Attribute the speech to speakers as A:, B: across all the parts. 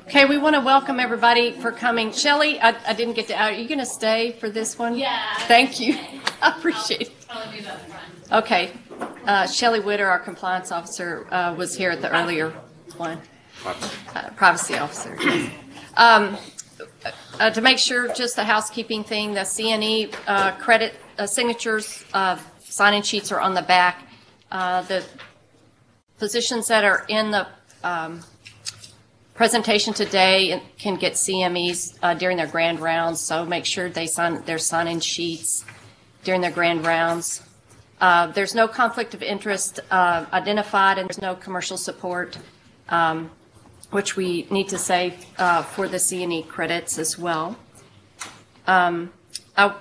A: Okay, we want to welcome everybody for coming. Shelley, I didn't get to, are you going to stay for this one?
B: Yeah.
A: Thank you. I appreciate it.
B: I'll be about front.
A: Okay. Shelley Witter, our compliance officer, was here at the earlier one. Privacy officer. Yes. To make sure, just the housekeeping thing, the CNE credit signatures, sign-in sheets are on the back. The physicians that are in the presentation today can get CMEs during their grand rounds, so make sure they sign their sign-in sheets during their grand rounds. There's no conflict of interest identified, and there's no commercial support, which we need to say for the CNE credits as well. I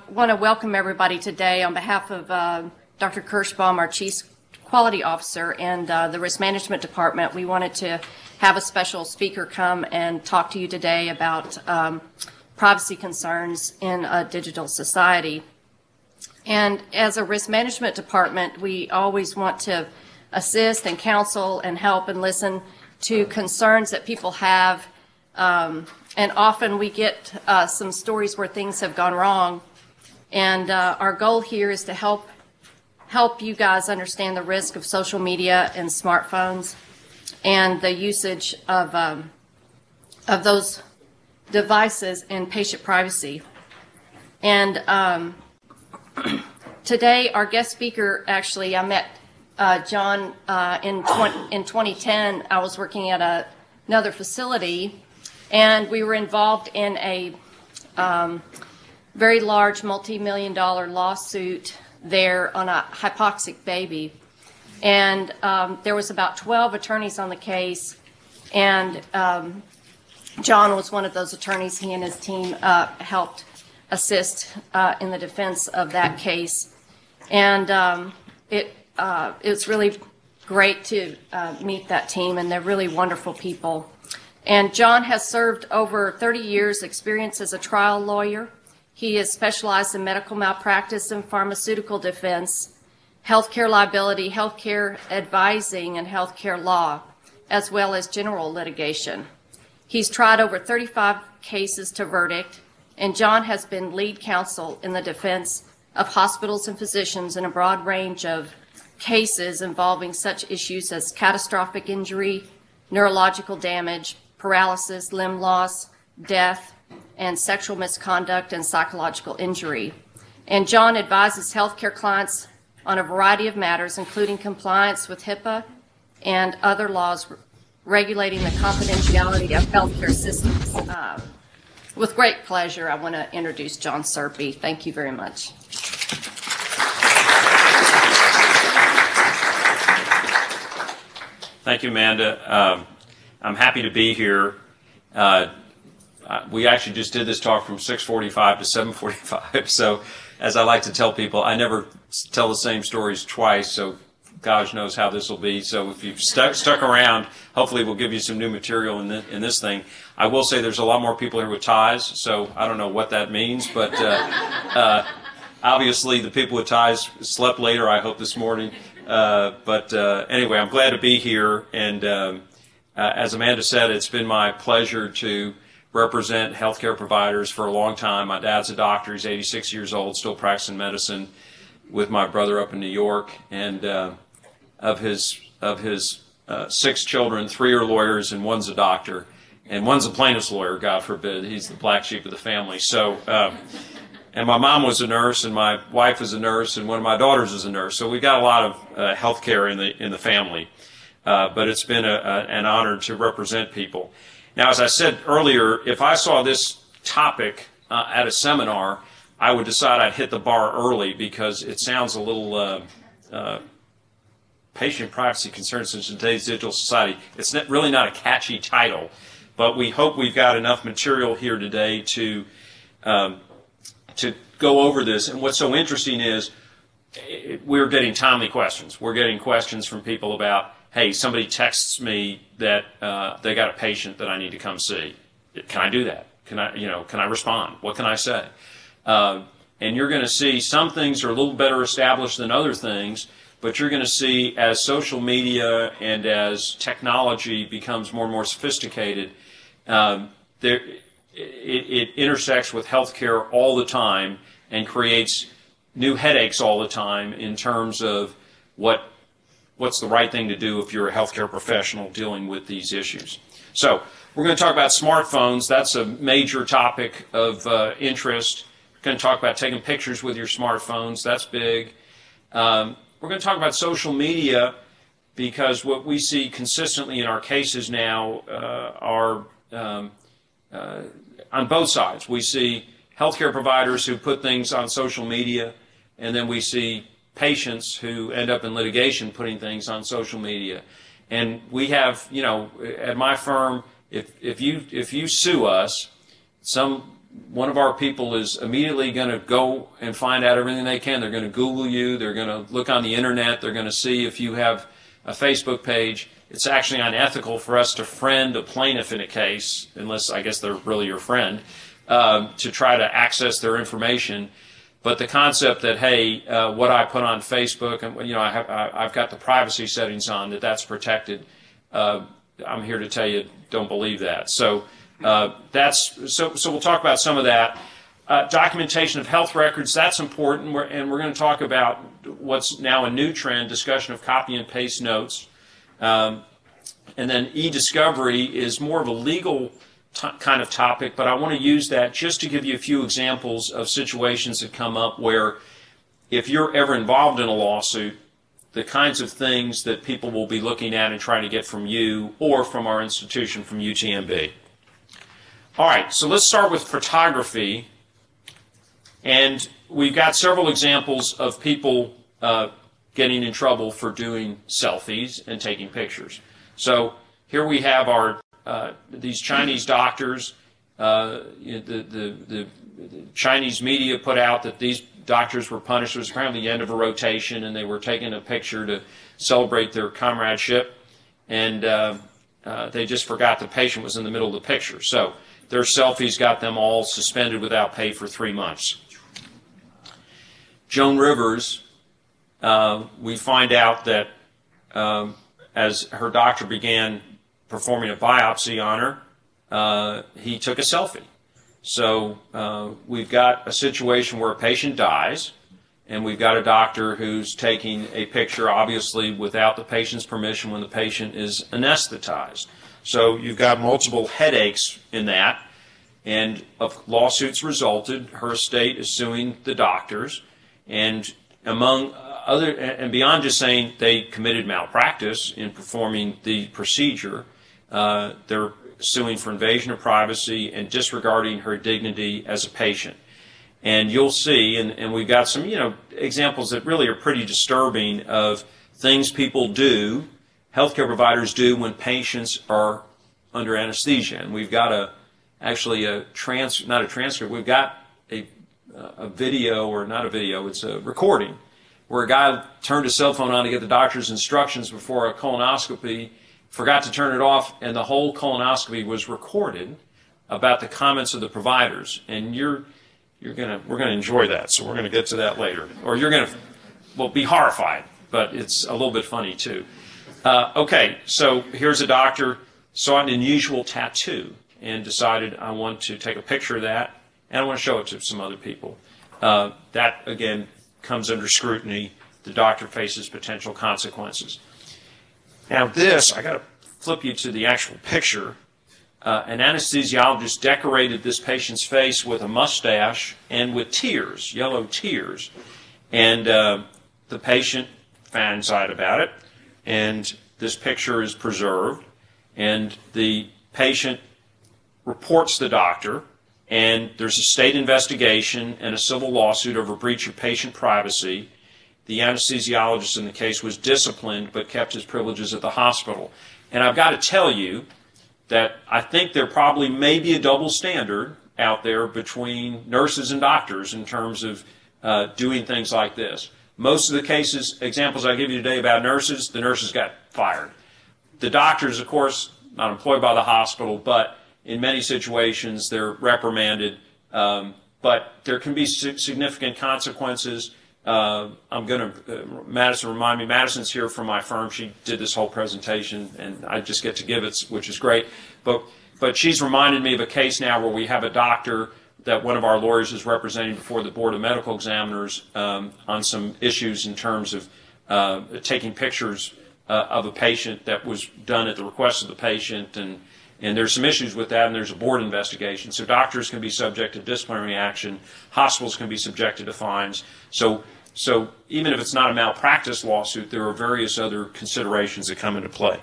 A: want to welcome everybody today on behalf of Dr. Kirschbaum, our Chief Quality Officer, and the Risk Management Department. We wanted to have a special speaker come and talk to you today about privacy concerns in a digital society. And as a Risk Management Department, we always want to assist and counsel and help and listen to concerns that people have. And often we get some stories where things have gone wrong. And our goal here is to help you guys understand the risk of social media and smartphones and the usage of those devices and patient privacy. And today, our guest speaker, actually, I met John in 2010. I was working at another facility, and we were involved in a very large multi-million-dollar lawsuit there on a hypoxic baby. And there was about 12 attorneys on the case, and John was one of those attorneys. He and his team helped assist in the defense of that case. And it's really great to meet that team, and they're really wonderful people. And John has served over 30 years experience as a trial lawyer. He is specialized in medical malpractice and pharmaceutical defense, healthcare liability, healthcare advising, and healthcare law, as well as general litigation. He's tried over 35 cases to verdict, and John has been lead counsel in the defense of hospitals and physicians in a broad range of cases involving such issues as catastrophic injury, neurological damage, paralysis, limb loss, death, and sexual misconduct and psychological injury. And John advises healthcare clients on a variety of matters, including compliance with HIPAA and other laws regulating the confidentiality of healthcare systems. With great pleasure, I want to introduce John Serpe. Thank you very much.
C: Thank you, Amanda. I'm happy to be here. We actually just did this talk from 6:45 to 7:45. So, as I like to tell people, I never tell the same stories twice. So, gosh knows how this will be. So, if you've stuck around, hopefully we'll give you some new material in this thing. I will say there's a lot more people here with ties. So, I don't know what that means, but obviously the people with ties slept later, I hope, this morning. Anyway, I'm glad to be here. And as Amanda said, it's been my pleasure to represent healthcare providers for a long time. My dad's a doctor. He's 86 years old, still practicing medicine with my brother up in New York. And of his 6 children, 3 are lawyers and 1's a doctor. And 1's a plaintiff's lawyer, God forbid. He's the black sheep of the family. So, and my mom was a nurse, and my wife is a nurse, and one of my daughters is a nurse. So we've got a lot of healthcare in the family. But it's been an honor to represent people. Now, as I said earlier, if I saw this topic at a seminar, I would decide I'd hit the bar early because it sounds a little patient privacy concerns in today's digital society. It's really not a catchy title, but we hope we've got enough material here today to go over this. And what's so interesting is we're getting timely questions. We're getting questions from people about, hey, somebody texts me that they got a patient that I need to come see. Can I do that? Can I respond? What can I say? And you're going to see some things are a little better established than other things, but you're going to see as social media and as technology becomes more and more sophisticated, it intersects with healthcare all the time and creates new headaches all the time in terms of what's the right thing to do if you're a healthcare professional dealing with these issues. So we're going to talk about smartphones. That's a major topic of interest. We're going to talk about taking pictures with your smartphones. That's big. We're going to talk about social media, because what we see consistently in our cases now are on both sides. We see healthcare providers who put things on social media, and then we see patients who end up in litigation putting things on social media. And we have, you know, at my firm, if you sue us, one of our people is immediately going to go and find out everything they can. They're going to Google you. They're going to look on the internet. They're going to see if you have a Facebook page. It's actually unethical for us to friend a plaintiff in a case, unless I guess they're really your friend, to try to access their information. But the concept that, hey, what I put on Facebook, and you know, I've got the privacy settings on, that's protected. I'm here to tell you, don't believe that. So so we'll talk about some of that. Documentation of health records, that's important, and we're going to talk about what's now a new trend, discussion of copy and paste notes. And then e-discovery is more of a legal kind of topic, but I want to use that just to give you a few examples of situations that come up where, if you're ever involved in a lawsuit, the kinds of things that people will be looking at and trying to get from you or from our institution, from UTMB. All right, so let's start with photography. And we've got several examples of people getting in trouble for doing selfies and taking pictures. So here we have our these Chinese doctors. The Chinese media put out that these doctors were punished. It was apparently the end of a rotation, and they were taking a picture to celebrate their comradeship, and they just forgot the patient was in the middle of the picture. So their selfies got them all suspended without pay for 3 months. Joan Rivers, we find out that as her doctor began performing a biopsy on her, he took a selfie. So we've got a situation where a patient dies, and we've got a doctor who's taking a picture, obviously without the patient's permission, when the patient is anesthetized. So you've got multiple headaches in that, and lawsuits resulted. Her estate is suing the doctors, and among other, and beyond just saying they committed malpractice in performing the procedure, they're suing for invasion of privacy and disregarding her dignity as a patient. And you'll see, and we've got some, examples that really are pretty disturbing of things people do, healthcare providers do when patients are under anesthesia. And we've got not a transcript, we've got a video, or not a video, it's a recording, where a guy turned his cell phone on to get the doctor's instructions before a colonoscopy, forgot to turn it off, and the whole colonoscopy was recorded about the comments of the providers. And we're gonna enjoy that, so we're gonna get to that later. Or you're gonna, be horrified, but it's a little bit funny too. Okay, so here's a doctor, saw an unusual tattoo, and decided, I want to take a picture of that, and I want to show it to some other people. That, again, comes under scrutiny. The doctor faces potential consequences. Now this, I got to flip you to the actual picture. An anesthesiologist decorated this patient's face with a mustache and with tears, yellow tears. And the patient finds out about it, and this picture is preserved. And the patient reports the doctor, and there's a state investigation and a civil lawsuit over breach of patient privacy. The anesthesiologist in the case was disciplined but kept his privileges at the hospital. And I've got to tell you that I think there probably may be a double standard out there between nurses and doctors in terms of doing things like this. Most of the cases, examples I give you today about nurses, the nurses got fired. The doctors, of course, not employed by the hospital, but in many situations they're reprimanded. But there can be significant consequences. Madison remind me, Madison's here from my firm. She did this whole presentation, and I just get to give it, which is great. But but she's reminded me of a case now where we have a doctor that one of our lawyers is representing before the Board of Medical Examiners on some issues in terms of taking pictures of a patient that was done at the request of the patient, and there's some issues with that, and there's a board investigation. So doctors can be subject to disciplinary action, hospitals can be subjected to fines. So even if it's not a malpractice lawsuit, there are various other considerations that come into play.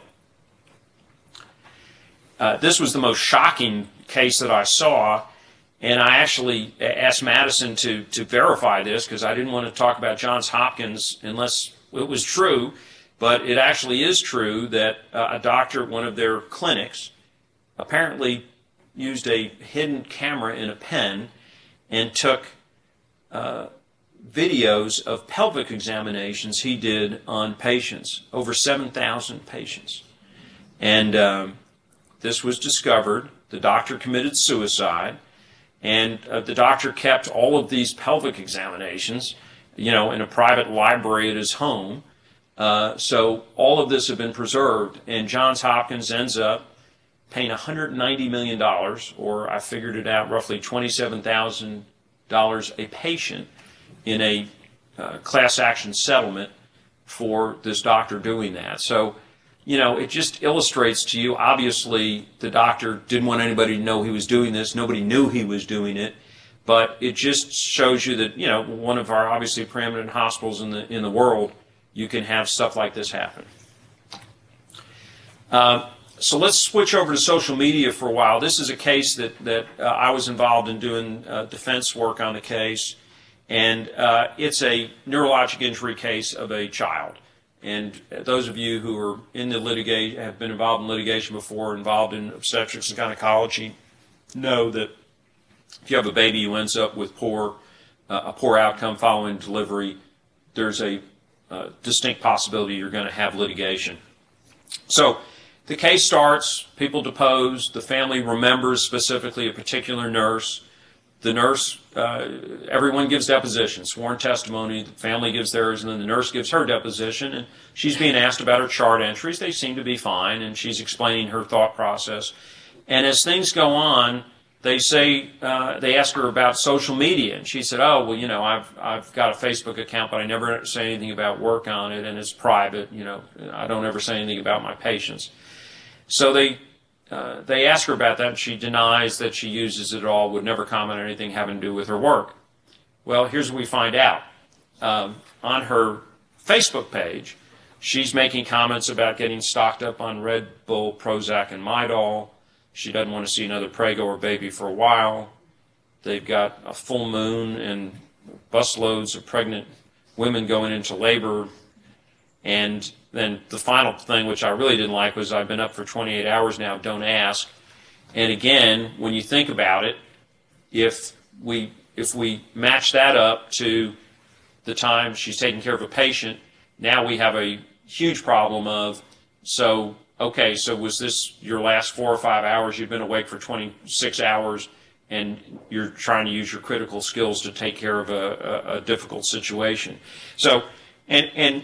C: This was the most shocking case that I saw, and I actually asked Madison to verify this because I didn't want to talk about Johns Hopkins unless it was true, but it actually is true that a doctor at one of their clinics apparently used a hidden camera in a pen and took videos of pelvic examinations he did on patients, over 7,000 patients. And this was discovered. The doctor committed suicide, and the doctor kept all of these pelvic examinations, you know, in a private library at his home. So all of this have been preserved, and Johns Hopkins ends up paying $190 million, or I figured it out, roughly $27,000 a patient in a class action settlement for this doctor doing that. So, you know, it just illustrates to you, obviously, the doctor didn't want anybody to know he was doing this. Nobody knew he was doing it. But it just shows you that, you know, one of our obviously preeminent hospitals in the world, you can have stuff like this happen. So let's switch over to social media for a while. This is a case that I was involved in doing defense work on the case. And it's a neurologic injury case of a child. And those of you who are in the litigation, have been involved in litigation before, involved in obstetrics and gynecology, know that if you have a baby who ends up with a poor outcome following delivery, there's a distinct possibility you're going to have litigation. So the case starts, people depose, the family remembers specifically a particular nurse. The nurse, everyone gives deposition, sworn testimony, the family gives theirs, and then the nurse gives her deposition, and she's being asked about her chart entries. They seem to be fine, and she's explaining her thought process. And as things go on, they say, they ask her about social media, and she said, oh, well, you know, I've got a Facebook account, but I never say anything about work on it, and it's private, you know, I don't ever say anything about my patients. So they ask her about that, and she denies that she uses it at all, would never comment on anything having to do with her work. Well, here's what we find out. On her Facebook page, she's making comments about getting stocked up on Red Bull, Prozac, and Midol. She doesn't want to see another Prego or baby for a while. They've got a full moon and busloads of pregnant women going into labor. And then the final thing, which I really didn't like, was I've been up for 28 hours now, don't ask. And again, when you think about it, if we match that up to the time she's taking care of a patient, now we have a huge problem of, so, okay, so was this your last 4 or 5 hours? You've been awake for 26 hours, and you're trying to use your critical skills to take care of a difficult situation. So, and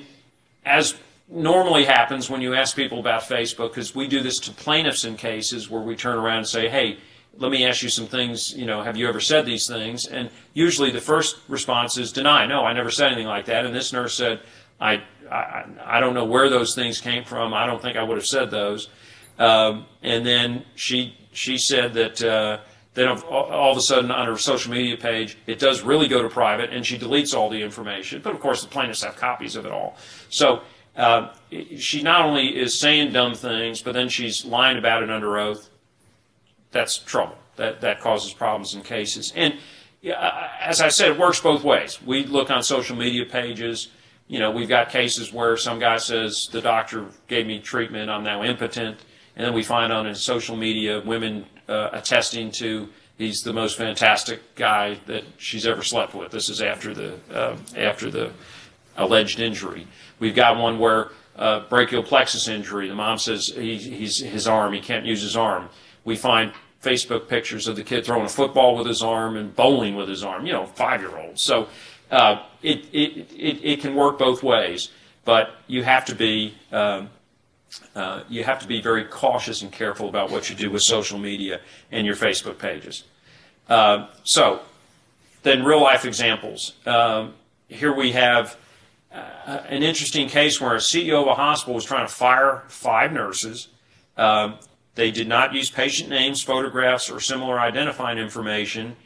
C: as normally happens when you ask people about Facebook, because we do this to plaintiffs in cases where we turn around and say, hey, let me ask you some things, you know, have you ever said these things? And usually the first response is deny. No, I never said anything like that. And this nurse said, I don't know where those things came from. I don't think I would have said those. And then she said that then all of a sudden on her social media page, it does really go to private, and she deletes all the information. But of course, the plaintiffs have copies of it all. So she not only is saying dumb things, but then she's lying about it under oath. That's trouble. That causes problems in cases. And as I said, it works both ways. We look on social media pages. You know, we've got cases where some guy says, the doctor gave me treatment, I'm now impotent. And then we find on his social media women attesting to he's the most fantastic guy that she's ever slept with. This is after the alleged injury. We've got one where brachial plexus injury. The mom says his arm, he can't use his arm. We find Facebook pictures of the kid throwing a football with his arm and bowling with his arm, you know, 5-year-olds. So it can work both ways, but you have to be you have to be very cautious and careful about what you do with social media and your Facebook pages. So then real life examples. Here we have an interesting case where a CEO of a hospital was trying to fire 5 nurses. They did not use patient names, photographs, or similar identifying information,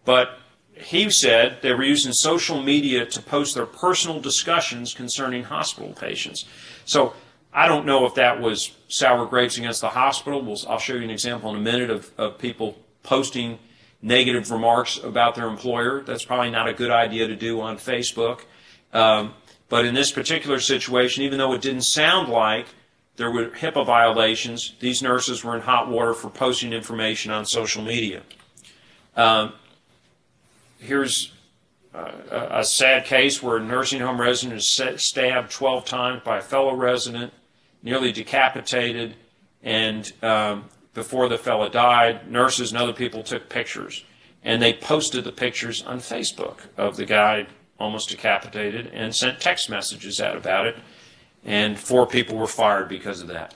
C: but he said they were using social media to post their personal discussions concerning hospital patients. So I don't know if that was sour grapes against the hospital. I'll show you an example in a minute of people posting negative remarks about their employer. That's probably not a good idea to do on Facebook. But in this particular situation, even though it didn't sound like there were HIPAA violations, these nurses were in hot water for posting information on social media. Here's a sad case where a nursing home resident is stabbed 12 times by a fellow resident, nearly decapitated, and before the fellow died, nurses and other people took pictures. And they posted the pictures on Facebook of the guy almost decapitated and sent text messages out about it. And 4 people were fired because of that.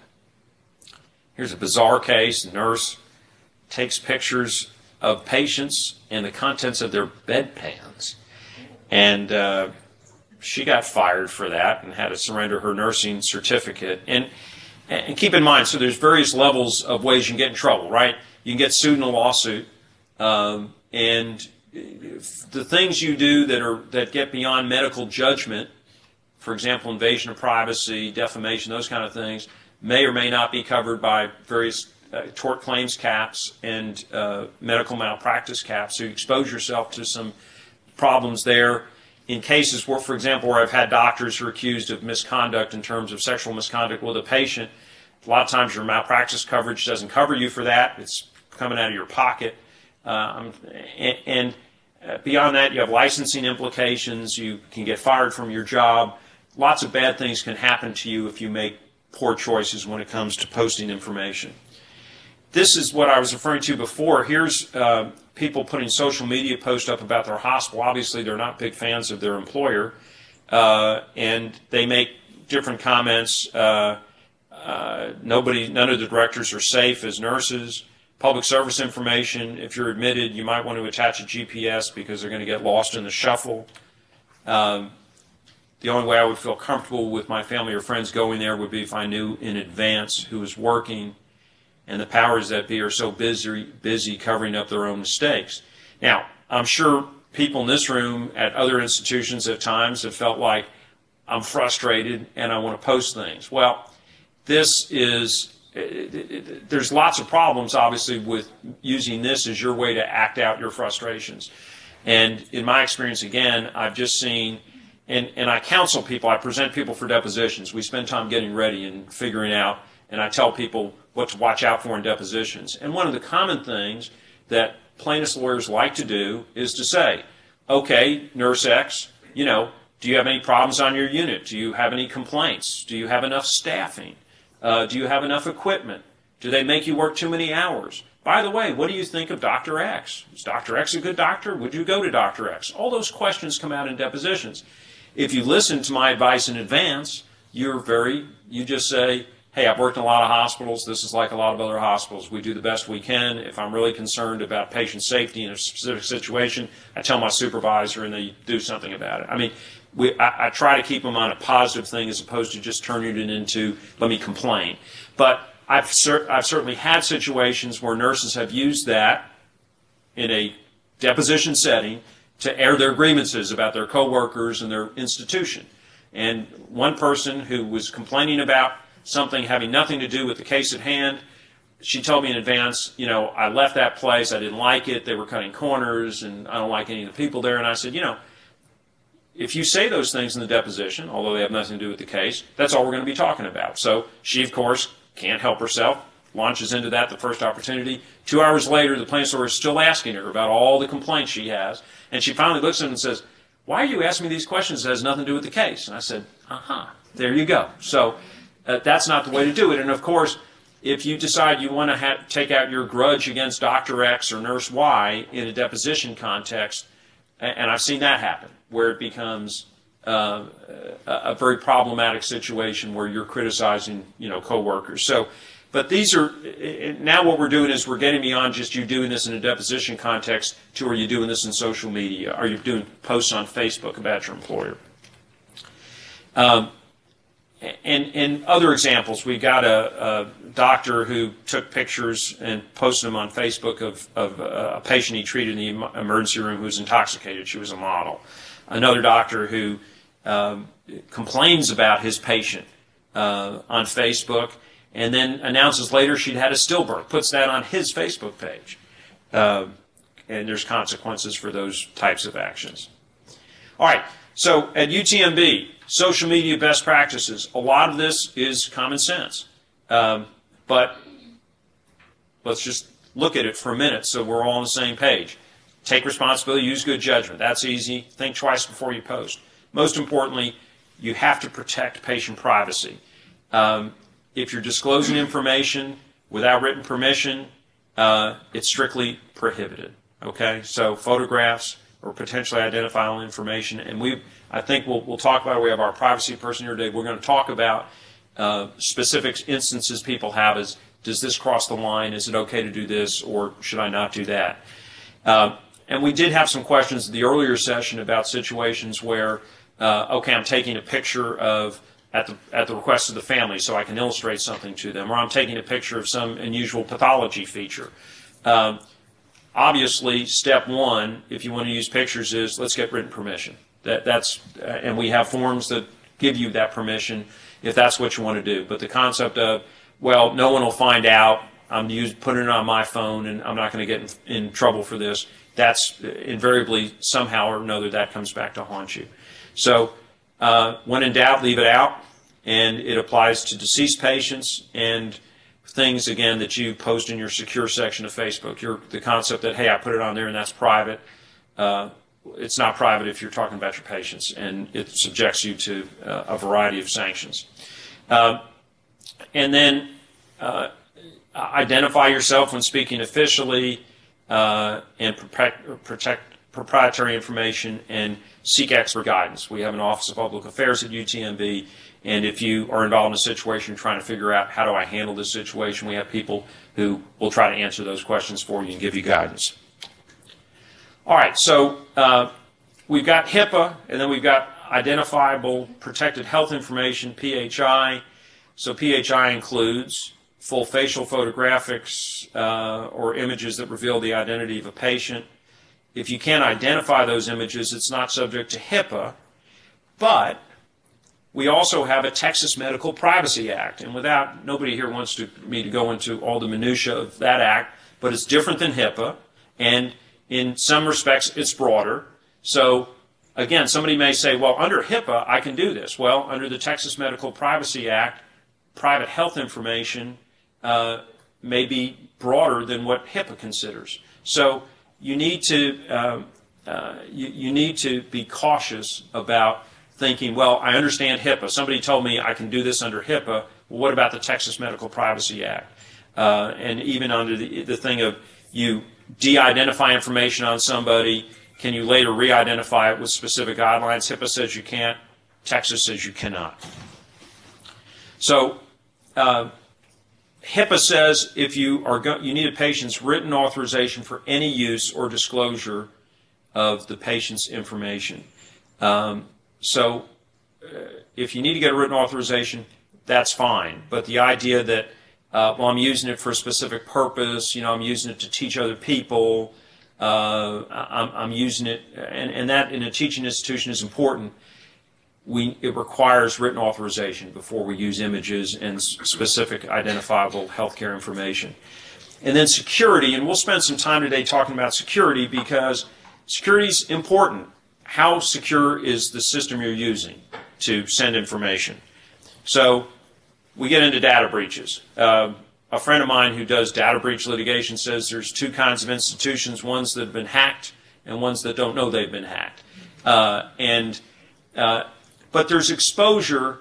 C: Here's a bizarre case. A nurse takes pictures of patients and the contents of their bedpans. And she got fired for that and had to surrender her nursing certificate. And keep in mind, so there's various levels of ways you can get in trouble, right? You can get sued in a lawsuit. And the things you do that get beyond medical judgment, for example, invasion of privacy, defamation, those kind of things, may or may not be covered by various tort claims caps and medical malpractice caps. So you expose yourself to some problems there. In cases where, for example, where I've had doctors who are accused of misconduct in terms of sexual misconduct with a patient, a lot of times your malpractice coverage doesn't cover you for that. It's coming out of your pocket. And beyond that, you have licensing implications. You can get fired from your job. Lots of bad things can happen to you if you make poor choices when it comes to posting information. This is what I was referring to before. Here's people putting social media posts up about their hospital. Obviously, they're not big fans of their employer, and they make different comments. None of the directors are safe as nurses. Public service information, if you're admitted, you might want to attach a GPS because they're going to get lost in the shuffle. The only way I would feel comfortable with my family or friends going there would be if I knew in advance who was working, and the powers that be are so busy covering up their own mistakes. Now, I'm sure people in this room at other institutions at times have felt like, I'm frustrated and I want to post things. Well, there's lots of problems, obviously, with using this as your way to act out your frustrations. And in my experience, again, I've just seen, and I counsel people, I present people for depositions. We spend time getting ready and figuring out, and I tell people what to watch out for in depositions. And one of the common things that plaintiffs' lawyers like to do is to say, okay, Nurse X, do you have any problems on your unit? Do you have any complaints? Do you have enough staffing? Do you have enough equipment? Do they make you work too many hours? By the way, what do you think of Dr. X? Is Dr. X a good doctor? Would you go to Dr. X? All those questions come out in depositions. If you listen to my advice in advance, you just say, hey, I've worked in a lot of hospitals. This is like a lot of other hospitals. We do the best we can. If I'm really concerned about patient safety in a specific situation, I tell my supervisor and they do something about it. I mean, I try to keep them on a positive thing as opposed to just turning it into, let me complain. But I've certainly had situations where nurses have used that in a deposition setting to air their grievances about their coworkers and their institution. And one person who was complaining about something having nothing to do with the case at hand, she told me in advance, I left that place, I didn't like it, they were cutting corners, and I don't like any of the people there. And I said, if you say those things in the deposition, although they have nothing to do with the case, that's all we're going to be talking about. So she, of course, can't help herself, launches into that the first opportunity. 2 hours later, the plaintiff's lawyer is still asking her about all the complaints she has. And she finally looks at him and says, why are you asking me these questions that has nothing to do with the case? And I said, there you go. So that's not the way to do it. And, of course, if you decide you want to take out your grudge against Dr. X or Nurse Y in a deposition context, and I've seen that happen, where it becomes a very problematic situation where you're criticizing, coworkers. So, but these are, now what we're doing is we're getting beyond just you doing this in a deposition context to are you doing this in social media? Are you doing posts on Facebook about your employer? And other examples, we got a doctor who took pictures and posted them on Facebook of a patient he treated in the emergency room who was intoxicated. She was a model. Another doctor who complains about his patient on Facebook and then announces later she'd had a stillbirth, puts that on his Facebook page. And there's consequences for those types of actions. All right, so at UTMB, social media best practices. A lot of this is common sense. But let's just look at it for a minute so we're all on the same page. Take responsibility, use good judgment. That's easy. Think twice before you post. Most importantly, you have to protect patient privacy. If you're disclosing information without written permission, it's strictly prohibited. Okay? So photographs or potentially identifiable information, and I think we'll talk about it. We have our privacy person here today. We're going to talk about specific instances people have as, does this cross the line? Is it okay to do this, or should I not do that? And we did have some questions in the earlier session about situations where, okay, I'm taking a picture of, at the request of the family so I can illustrate something to them, or I'm taking a picture of some unusual pathology feature. Obviously, step one, if you want to use pictures, is let's get written permission. And we have forms that give you that permission if that's what you want to do. But the concept of, well, no one will find out, I'm putting it on my phone and I'm not going to get in trouble for this, that's invariably somehow or another that comes back to haunt you. So when in doubt, leave it out. And it applies to deceased patients and things, again, that you post in your secure section of Facebook. The concept that, hey, I put it on there and that's private. It's not private if you're talking about your patients, and it subjects you to a variety of sanctions. And then identify yourself when speaking officially and protect proprietary information and seek expert guidance. We have an Office of Public Affairs at UTMB, and if you are involved in a situation trying to figure out how do I handle this situation, we have people who will try to answer those questions for you and give you guidance. All right, so we've got HIPAA, and then we've got Identifiable Protected Health Information, PHI. So PHI includes full facial photographics or images that reveal the identity of a patient. If you can't identify those images, it's not subject to HIPAA, but we also have a Texas Medical Privacy Act, and nobody here wants me to go into all the minutia of that act, but it's different than HIPAA, and in some respects it's broader. So again, somebody may say, well, under HIPAA I can do this. Well, under the Texas Medical Privacy Act, private health information may be broader than what HIPAA considers. So you need to be cautious about thinking, well, I understand HIPAA. Somebody told me I can do this under HIPAA. Well, what about the Texas Medical Privacy Act? And even under the thing of you de-identify information on somebody, can you later re-identify it with specific guidelines? HIPAA says you can't. Texas says you cannot. So HIPAA says if you need a patient's written authorization for any use or disclosure of the patient's information. So if you need to get a written authorization, that's fine. But the idea that, well, I'm using it for a specific purpose, I'm using it to teach other people, I'm using it, and that in a teaching institution is important. It requires written authorization before we use images and specific identifiable healthcare information. And then security, and we'll spend some time today talking about security because security is important. How secure is the system you're using to send information? So we get into data breaches. A friend of mine who does data breach litigation says there's two kinds of institutions, ones that have been hacked and ones that don't know they've been hacked. But there's exposure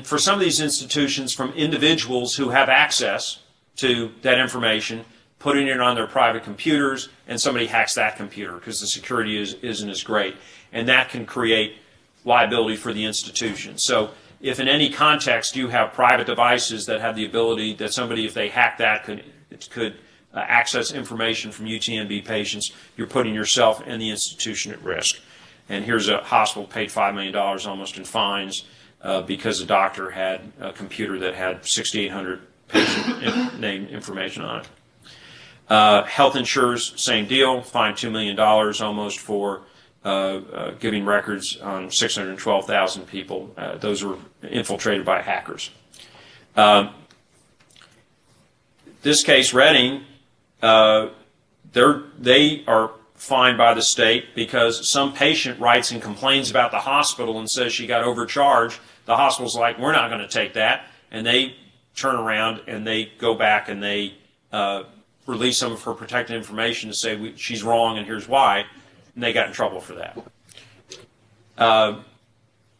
C: for some of these institutions from individuals who have access to that information, putting it on their private computers, and somebody hacks that computer because the security isn't as great. And that can create liability for the institution. So if in any context you have private devices that have the ability that somebody, if they hack that, could access information from UTMB patients, you're putting yourself and the institution at risk. And here's a hospital paid $5 million almost in fines because a doctor had a computer that had 6,800 patient name information on it. Health insurers, same deal, fined $2 million almost for giving records on 612,000 people. Those were infiltrated by hackers. This case, Reading, they are fined by the state because some patient writes and complains about the hospital and says she got overcharged. The hospital's like, we're not going to take that. And they turn around and they go back and they release some of her protected information to say she's wrong and here's why. And they got in trouble for that.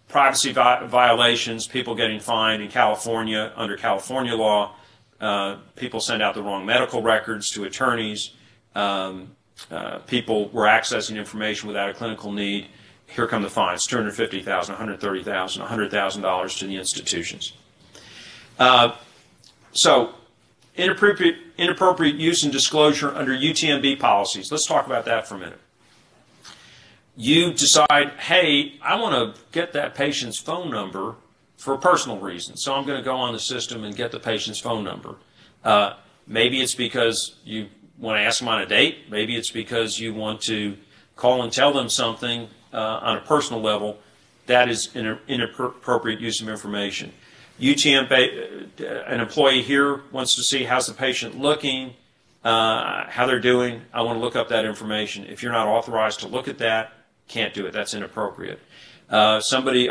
C: Privacy violations, people getting fined in California under California law. People send out the wrong medical records to attorneys. People were accessing information without a clinical need. Here come the fines: $250,000, $130,000, $100,000 to the institutions. So, inappropriate use and disclosure under UTMB policies. Let's talk about that for a minute. You decide, hey, I want to get that patient's phone number for a personal reason, so I'm going to go on the system and get the patient's phone number. Maybe it's because you want to ask them on a date. Maybe it's because you want to call and tell them something on a personal level. That is an inappropriate use of information. UTMB, an employee here wants to see how's the patient looking, how they're doing. I want to look up that information. If you're not authorized to look at that, can't do it. That's inappropriate. A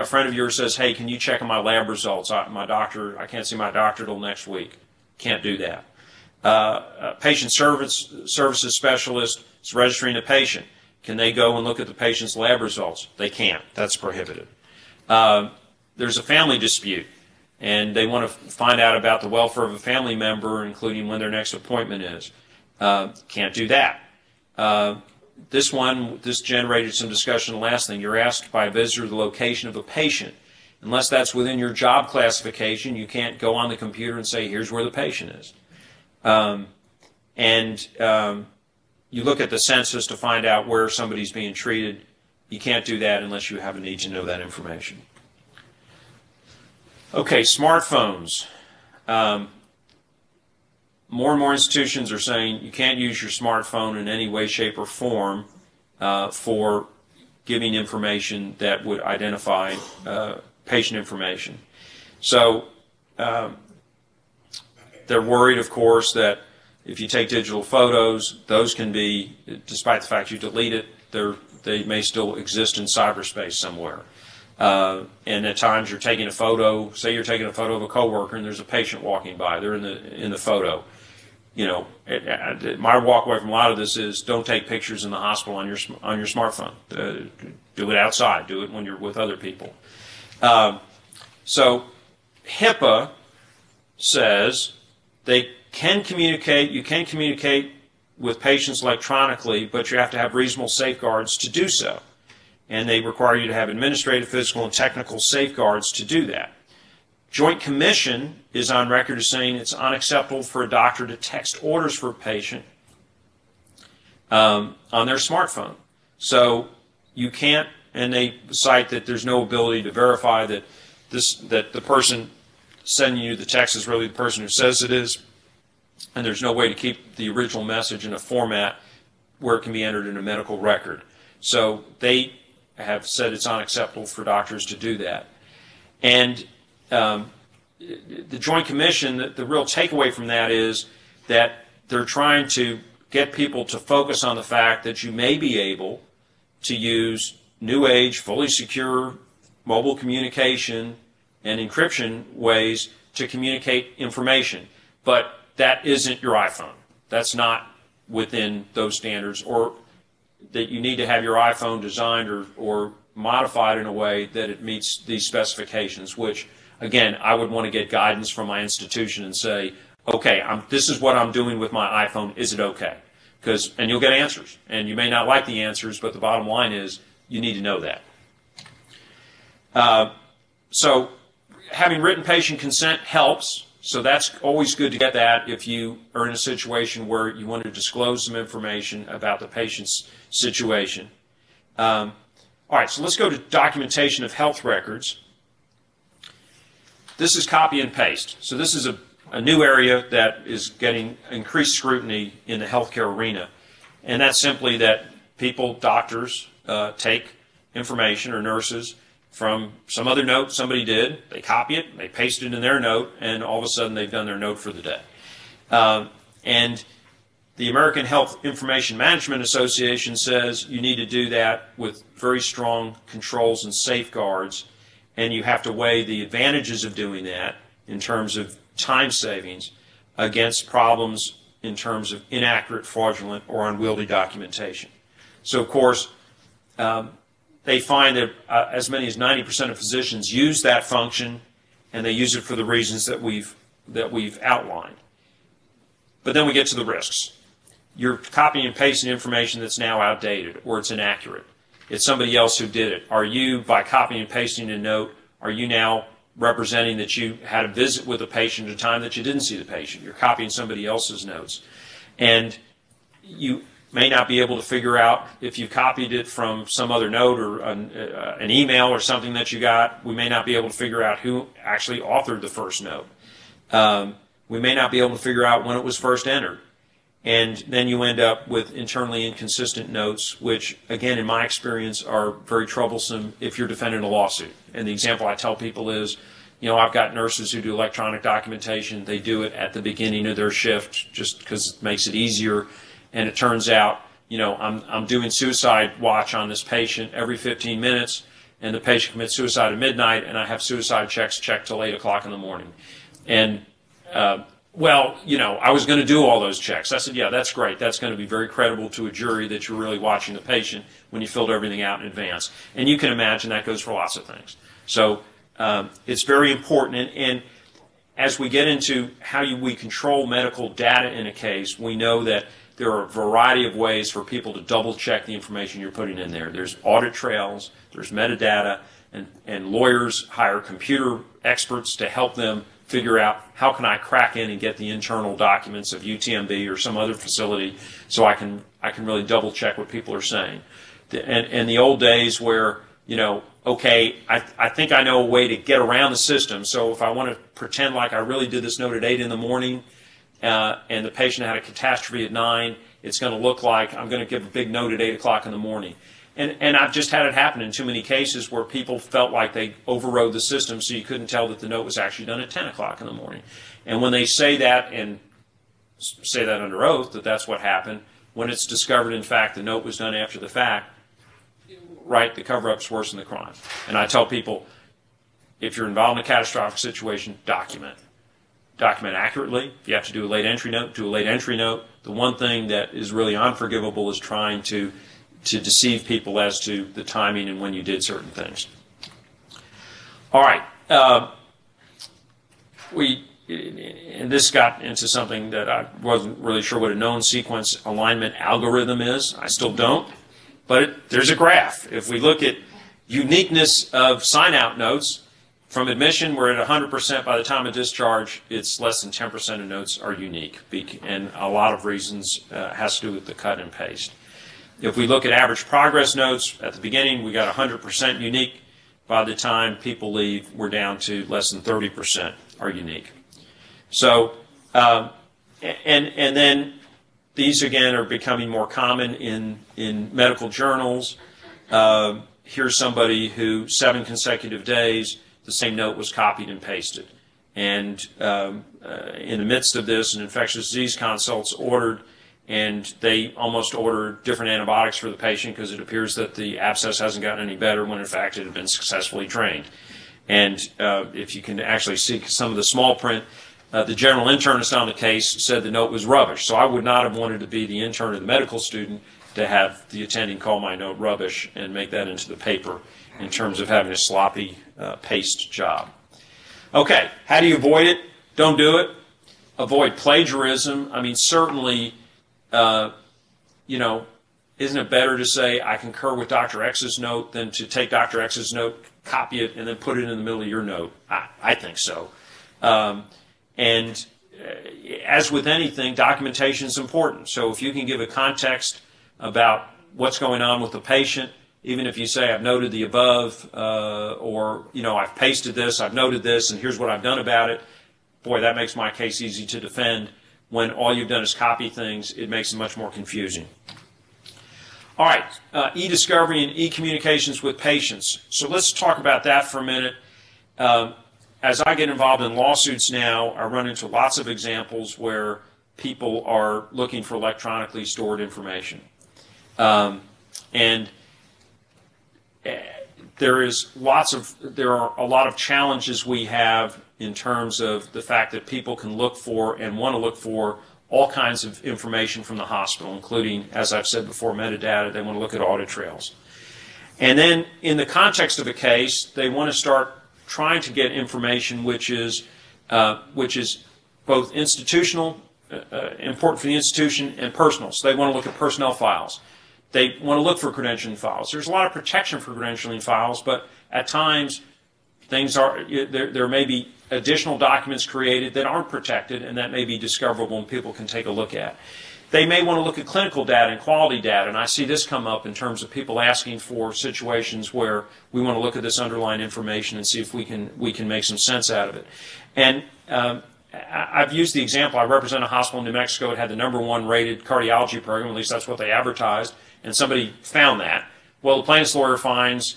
C: friend of yours says, hey, can you check on my lab results? I can't see my doctor till next week. Can't do that. A patient services specialist is registering a patient. Can they go and look at the patient's lab results? They can't. That's prohibited. There's a family dispute, and they want to find out about the welfare of a family member, including when their next appointment is. Can't do that. This generated some discussion. The last thing, you're asked by a visitor the location of a patient. Unless that's within your job classification, you can't go on the computer and say, here's where the patient is. You look at the census to find out where somebody's being treated. You can't do that unless you have a need to know that information. Okay, smartphones. More and more institutions are saying you can't use your smartphone in any way, shape, or form for giving information that would identify patient information. So they're worried, of course, that if you take digital photos, those can be, despite the fact you delete it, they may still exist in cyberspace somewhere. And at times you're taking a photo, say you're taking a photo of a coworker and there's a patient walking by, they're in the photo. You know, my walk away from a lot of this is don't take pictures in the hospital on your smartphone. Do it outside. Do it when you're with other people. So HIPAA says you can communicate with patients electronically, but you have to have reasonable safeguards to do so. And they require you to have administrative, physical, and technical safeguards to do that. Joint Commission is on record as saying it's unacceptable for a doctor to text orders for a patient on their smartphone. So you can't, and they cite that there's no ability to verify that the person sending you the text is really the person who says it is, and there's no way to keep the original message in a format where it can be entered in a medical record. So they have said it's unacceptable for doctors to do that. And the Joint Commission, the real takeaway from that is that they're trying to get people to focus on the fact that you may be able to use new age, fully secure mobile communication and encryption ways to communicate information. But that isn't your iPhone. That's not within those standards, or that you need to have your iPhone designed or modified in a way that it meets these specifications, which, again, I would want to get guidance from my institution and say, okay, this is what I'm doing with my iPhone. Is it okay? And you'll get answers. And you may not like the answers, but the bottom line is you need to know that. So having written patient consent helps. So that's always good to get that if you are in a situation where you want to disclose some information about the patient's situation. All right, so let's go to documentation of health records. This is copy and paste. So this is a new area that is getting increased scrutiny in the healthcare arena. And that's simply that people, doctors, take information, or nurses, from some other note somebody did, they copy it, they paste it in their note, and all of a sudden they've done their note for the day. And the American Health Information Management Association says you need to do that with very strong controls and safeguards, and you have to weigh the advantages of doing that in terms of time savings against problems in terms of inaccurate, fraudulent, or unwieldy documentation. So, of course, they find that as many as 90% of physicians use that function, and they use it for the reasons that we've outlined. But then we get to the risks. You're copying and pasting information that's now outdated, or it's inaccurate. It's somebody else who did it. Are you, by copying and pasting a note, are you now representing that you had a visit with a patient at a time that you didn't see the patient? You're copying somebody else's notes. And you may not be able to figure out if you copied it from some other note or an email or something that you got. We may not be able to figure out who actually authored the first note. We may not be able to figure out when it was first entered. And then you end up with internally inconsistent notes, which, again, in my experience, are very troublesome if you're defending a lawsuit. And the example I tell people is, you know, I've got nurses who do electronic documentation. They do it at the beginning of their shift just because it makes it easier. And it turns out, you know, I'm doing suicide watch on this patient every 15 minutes, and the patient commits suicide at midnight, and I have suicide checks checked till 8 o'clock in the morning. And, well, you know, I was going to do all those checks. I said, yeah, that's great. That's going to be very credible to a jury that you're really watching the patient when you filled everything out in advance. And you can imagine that goes for lots of things. So it's very important. And as we get into how we control medical data in a case, we know that there are a variety of ways for people to double-check the information you're putting in there. There's audit trails, there's metadata, and lawyers hire computer experts to help them figure out how can I crack in and get the internal documents of UTMB or some other facility so I can really double-check what people are saying. And the old days where, you know, okay, I think I know a way to get around the system, so if I want to pretend like I really did this note at 8 in the morning, and the patient had a catastrophe at 9, it's going to look like I'm going to give a big note at 8 o'clock in the morning. And I've just had it happen in too many cases where people felt like they overrode the system, so you couldn't tell that the note was actually done at 10 o'clock in the morning. And when they say that, and say that under oath, that that's what happened, when it's discovered, in fact, the note was done after the fact, right, the cover-up's worse than the crime. And I tell people, if you're involved in a catastrophic situation, document. Document accurately. If you have to do a late entry note, do a late entry note. The one thing that is really unforgivable is trying to deceive people as to the timing and when you did certain things. All right. And this got into something that I wasn't really sure what a known sequence alignment algorithm is. I still don't. But there's a graph. If we look at uniqueness of sign-out notes, from admission, we're at 100%. By the time of discharge, it's less than 10% of notes are unique. And a lot of reasons has to do with the cut and paste. If we look at average progress notes, at the beginning, we got 100% unique. By the time people leave, we're down to less than 30% are unique. So, and then these, again, are becoming more common in medical journals. Here's somebody who 7 consecutive days, the same note was copied and pasted. And in the midst of this, an infectious disease consult's ordered, and they almost order different antibiotics for the patient because it appears that the abscess hasn't gotten any better when in fact it had been successfully drained. And if you can actually see some of the small print, the general internist on the case said the note was rubbish. So I would not have wanted to be the intern or the medical student to have the attending call my note rubbish and make that into the paper in terms of having a sloppy paste job. Okay, how do you avoid it? Don't do it. Avoid plagiarism. I mean, certainly, you know, isn't it better to say I concur with Dr. X's note than to take Dr. X's note, copy it and then put it in the middle of your note. I think so. And as with anything, documentation is important. So if you can give a context about what's going on with the patient, even if you say, I've noted the above, or, I've pasted this, I've noted this, and here's what I've done about it, boy, that makes my case easy to defend. When all you've done is copy things, it makes it much more confusing. All right, e-discovery and e-communications with patients. So let's talk about that for a minute. As I get involved in lawsuits now, I run into lots of examples where people are looking for electronically stored information. And there are a lot of challenges we have in terms of the fact that people can look for and want to look for all kinds of information from the hospital, including, as I've said before, metadata. They want to look at audit trails. And then in the context of a case, they want to start trying to get information which is both institutional, important for the institution, and personal. So they want to look at personnel files. They want to look for credentialing files. There's a lot of protection for credentialing files, but at times there may be additional documents created that aren't protected and that may be discoverable and people can take a look at. They may want to look at clinical data and quality data, and I see this come up in terms of people asking for situations where we want to look at this underlying information and see if we can make some sense out of it. And I've used the example, I represent a hospital in New Mexico. It had the #1 rated cardiology program, at least that's what they advertised, and somebody found that. Well, the plaintiff's lawyer finds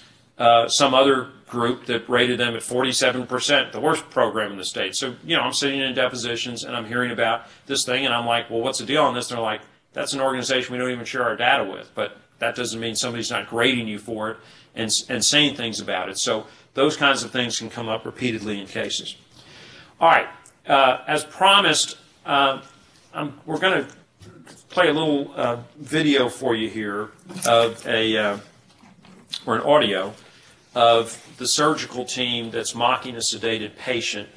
C: some other group that rated them at 47%, the worst program in the state. So, I'm sitting in depositions and I'm hearing about this thing and I'm like, well, what's the deal on this? And they're like, that's an organization we don't even share our data with. But that doesn't mean somebody's not grading you for it and saying things about it. So those kinds of things can come up repeatedly in cases. All right, as promised, we're going to play a little video for you here of or an audio of the surgical team that's mocking a sedated patient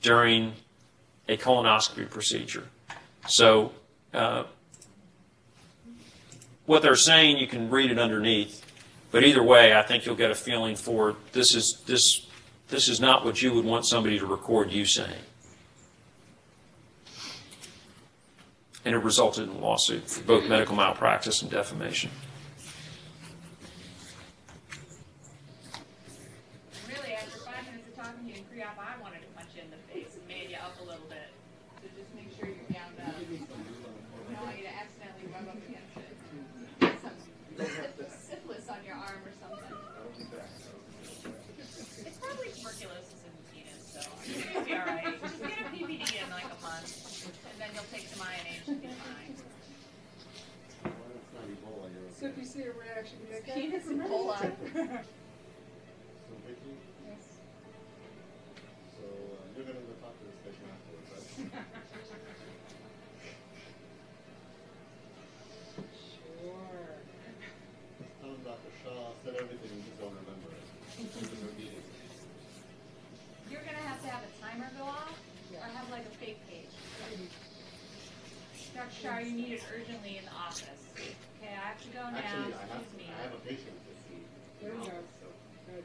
C: during a colonoscopy procedure. So what they're saying, you can read it underneath, but either way, I think you'll get a feeling for this is not what you would want somebody to record you saying. And it resulted in a lawsuit for both medical malpractice and defamation.
B: I wanted to punch you in the face and made you up a little bit. So just make sure you're down up. I don't want you to accidentally rub up against it. Some syphilis on your arm or something. It's probably tuberculosis in the penis, so you'll be alright. Just get a PPD in like a month, and then you'll take some INH and be fine.
D: So if you see a reaction, you make
B: Penis and Ebola.
E: You're going to go talk to this patient afterwards, right?
D: Sure.
E: Tell him Dr. Shaw said everything, you just don't remember it. Just repeat it.
B: You're going to have a timer go off, or have like a fake page. Dr. Shaw, you need it urgently in the office. Okay, I have to go now.
E: Actually,
B: Excuse me.
E: I have a patient to see.
D: There you go.
E: So,
D: Good.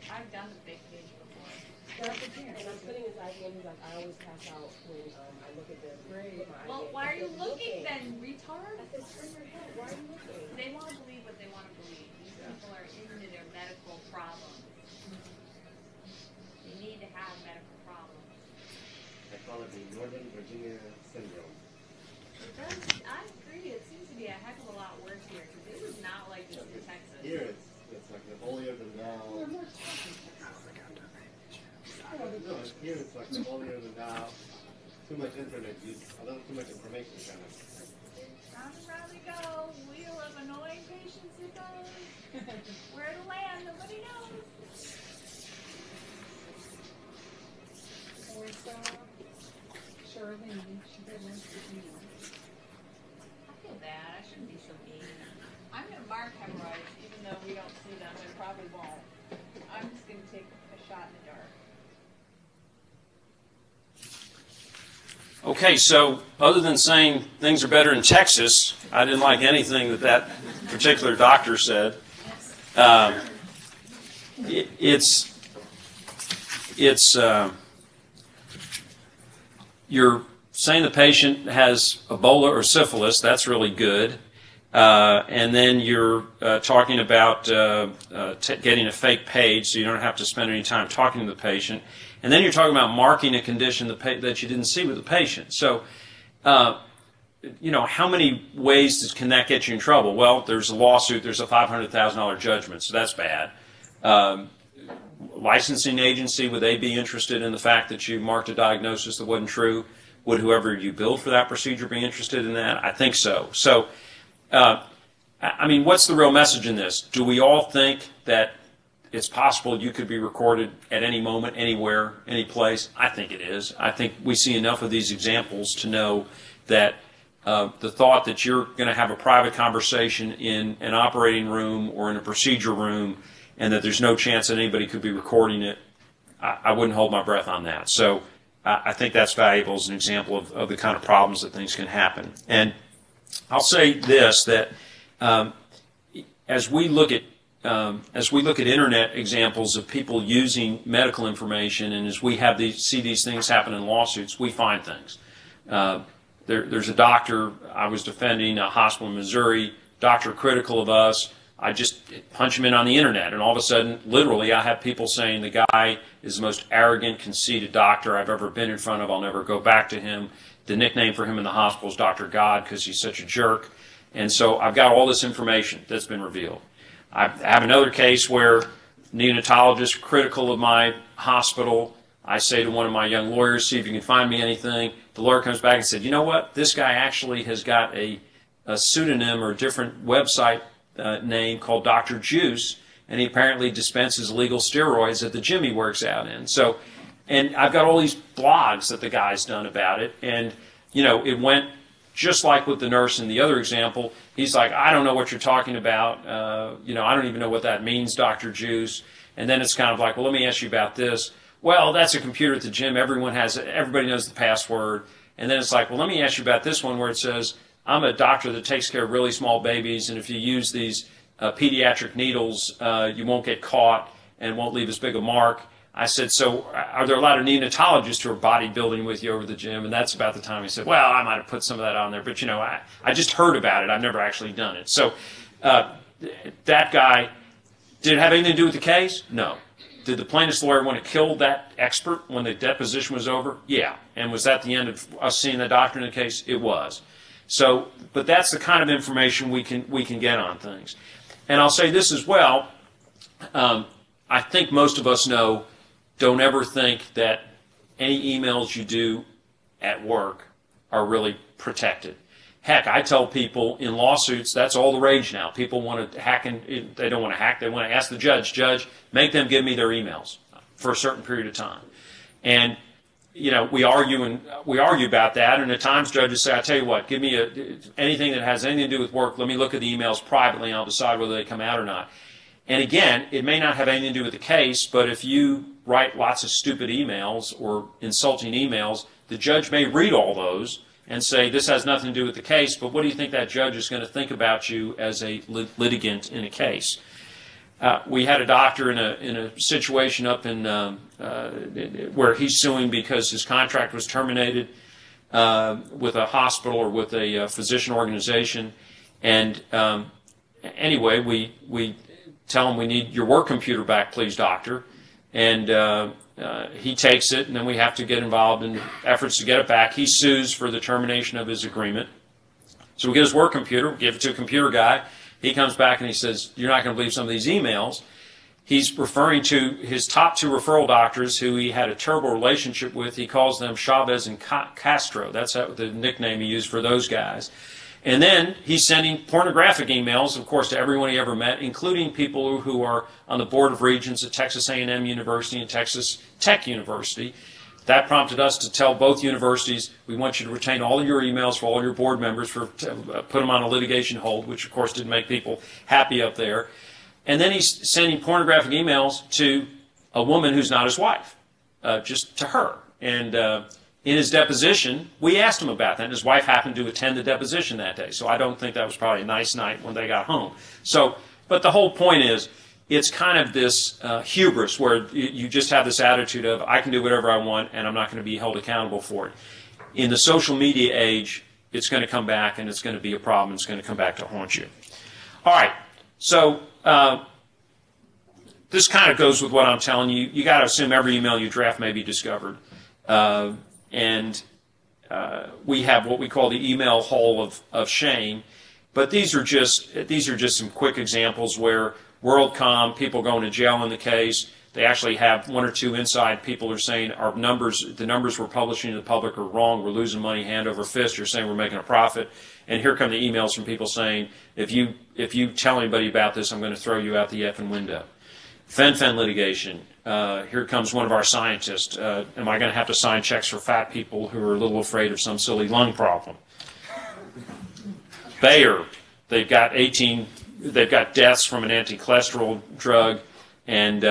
B: I've done the fake page before.
D: That's the thing.
F: And I'm putting his IV in, he's like, I always pass out when I look at this.
D: Great.
B: Well, why are you looking then, retard?
F: I said, turn your head, why are you looking?
B: They want to believe what they want to believe. These people are into their medical problems. They need to have medical problems.
E: I call it the Northern Virginia syndrome.
B: It does, I agree, it seems to be a heck of a lot worse here, because it is not like this in Texas.
E: Here it's like the holier than thou. No, here it's like the holier than thou. Too much internet use, a little too much information kind of.
B: Round and round we go, wheel of annoying patients it goes. Where to land, nobody knows.
D: We saw Charlene, she did one for you.
B: I feel bad, I shouldn't be so mean. I'm going to mark hemorrhoids, even though we don't see them, and probably won't. I'm just going to take a shot in the dark.
C: Okay, so other than saying things are better in Texas, I didn't like anything that particular doctor said. you're saying the patient has Ebola or syphilis. That's really good. And then you're talking about getting a fake page so you don't have to spend any time talking to the patient. And then you're talking about marking a condition that you didn't see with the patient. So, you know, how many ways can that get you in trouble? Well, there's a lawsuit, there's a $500,000 judgment, so that's bad. Licensing agency, would they be interested in the fact that you marked a diagnosis that wasn't true? Would whoever you billed for that procedure be interested in that? I think so. So, I mean, what's the real message in this? Do we all think that it's possible you could be recorded at any moment, anywhere, any place? I think it is. I think we see enough of these examples to know that the thought that you're going to have a private conversation in an operating room or in a procedure room and that there's no chance that anybody could be recording it, I wouldn't hold my breath on that. So I think that's valuable as an example of the kind of problems that things can happen. And I'll say this, that as we look at internet examples of people using medical information, and as we have see these things happen in lawsuits, we find things. There's a doctor I was defending, a hospital in Missouri, doctor critical of us. I just punch him in on the internet, and all of a sudden, literally, I have people saying the guy is the most arrogant, conceited doctor I've ever been in front of. I'll never go back to him. The nickname for him in the hospital is Dr. God because he's such a jerk. And so I've got all this information that's been revealed. I have another case where neonatologist critical of my hospital. I say to one of my young lawyers, see if you can find me anything. The lawyer comes back and said, you know what? This guy actually has got a pseudonym or a different website name called Dr. Juice, and he apparently dispenses illegal steroids at the gym he works out in. So, and I've got all these blogs that the guy's done about it, and you know, it went just like with the nurse in the other example. He's like, I don't know what you're talking about. You know, I don't even know what that means, Dr. Juice. And then it's kind of like, well, let me ask you about this. Well, that's a computer at the gym. Everybody knows the password. And then it's like, well, let me ask you about this one where it says, I'm a doctor that takes care of really small babies, and if you use these pediatric needles, you won't get caught and won't leave as big a mark. I said, so are there a lot of neonatologists who are bodybuilding with you over the gym? And that's about the time he said, well, I might have put some of that on there, but you know, I just heard about it. I've never actually done it. So that guy, did it have anything to do with the case? No. Did the plaintiff's lawyer want to kill that expert when the deposition was over? Yeah. And was that the end of us seeing the doctor in the case? It was. So, but that's the kind of information we can get on things. And I'll say this as well. I think most of us know, don't ever think that any emails you do at work are really protected. Heck, I tell people in lawsuits, that's all the rage now. People want to hack, and they don't want to hack. They want to ask the judge, make them give me their emails for a certain period of time. And you know, we argue about that, and at times judges say, I tell you what, give me anything that has anything to do with work, let me look at the emails privately, and I'll decide whether they come out or not. And again, it may not have anything to do with the case, but if you write lots of stupid emails or insulting emails, the judge may read all those and say, this has nothing to do with the case, but what do you think that judge is going to think about you as a litigant in a case? We had a doctor in a situation up in where he's suing because his contract was terminated with a hospital or with a physician organization, and anyway, we tell him, we need your work computer back, please, doctor, and he takes it, and then we have to get involved in efforts to get it back. He sues for the termination of his agreement. So we get his work computer, we give it to a computer guy. He comes back and he says, you're not going to believe some of these emails. He's referring to his top two referral doctors who he had a terrible relationship with. He calls them Chavez and Castro. That's the nickname he used for those guys. And then he's sending pornographic emails, of course, to everyone he ever met, including people who are on the Board of Regents at Texas A&M University and Texas Tech University. That prompted us to tell both universities, we want you to retain all of your emails for all your board members, put them on a litigation hold, which of course didn't make people happy up there. And then he's sending pornographic emails to a woman who's not his wife, just to her. And in his deposition, we asked him about that, and his wife happened to attend the deposition that day. So I don't think that was probably a nice night when they got home. So, but the whole point is, it's kind of this hubris where you just have this attitude of, I can do whatever I want and I'm not going to be held accountable for it. In the social media age, it's going to come back and it's going to be a problem. It's going to come back to haunt you. All right, so this kind of goes with what I'm telling you. You got to assume every email you draft may be discovered. We have what we call the email hall of shame. But these are just some quick examples where WorldCom, people going to jail in the case. They actually have one or two inside people are saying the numbers we're publishing to the public are wrong. We're losing money hand over fist. You're saying we're making a profit. And here come the emails from people saying, if you tell anybody about this, I'm going to throw you out the effing window. Fen-Phen litigation. Here comes one of our scientists. Am I going to have to sign checks for fat people who are a little afraid of some silly lung problem? Bayer, they've got deaths from an anti-cholesterol drug, and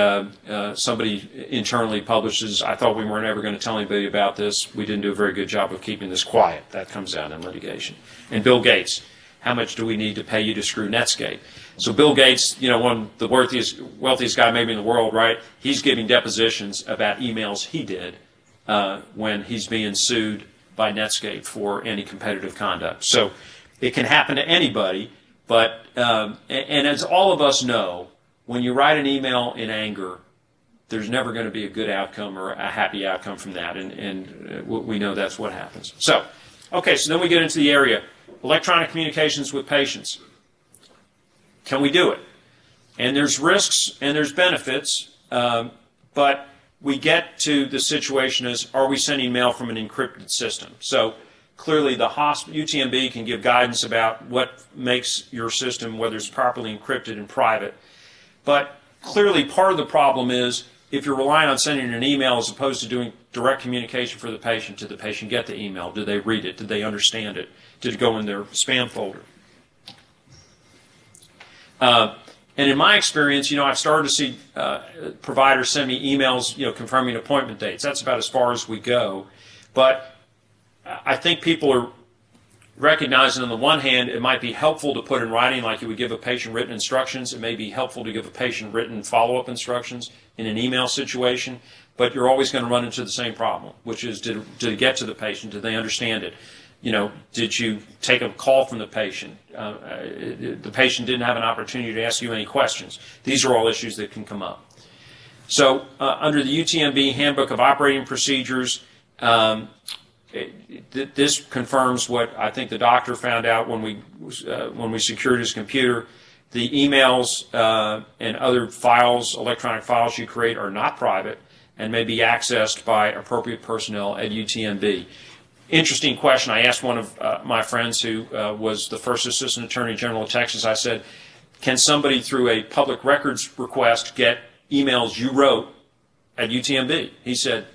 C: somebody internally publishes, I thought we weren't ever going to tell anybody about this. We didn't do a very good job of keeping this quiet. That comes out in litigation. And Bill Gates, how much do we need to pay you to screw Netscape? So Bill Gates, one of the wealthiest guy maybe in the world, right? He's giving depositions about emails he did when he's being sued by Netscape for anti-competitive conduct. So it can happen to anybody, but and as all of us know, when you write an email in anger, there's never going to be a good outcome or a happy outcome from that, and we know that's what happens. So, okay, so then we get into the area, electronic communications with patients. Can we do it? And there's risks and there's benefits, but we get to the situation as, are we sending mail from an encrypted system? So clearly the UTMB can give guidance about what makes your system, whether it's properly encrypted and private. But clearly part of the problem is if you're relying on sending an email as opposed to doing direct communication for the patient, did the patient get the email? Did they read it? Did they understand it? Did it go in their spam folder? And in my experience, I've started to see providers send me emails, confirming appointment dates. That's about as far as we go. But I think people are recognizing, on the one hand, it might be helpful to put in writing, like you would give a patient written instructions. It may be helpful to give a patient written follow-up instructions in an email situation. But you're always going to run into the same problem, which is, did it get to the patient? Did they understand it? Did you take a call from the patient? The patient didn't have an opportunity to ask you any questions. These are all issues that can come up. So under the UTMB Handbook of Operating Procedures, this confirms what I think the doctor found out when we secured his computer. The emails and other files, electronic files you create, are not private and may be accessed by appropriate personnel at UTMB. Interesting question. I asked one of my friends who was the first Assistant Attorney General of Texas. I said, can somebody through a public records request get emails you wrote at UTMB? He said,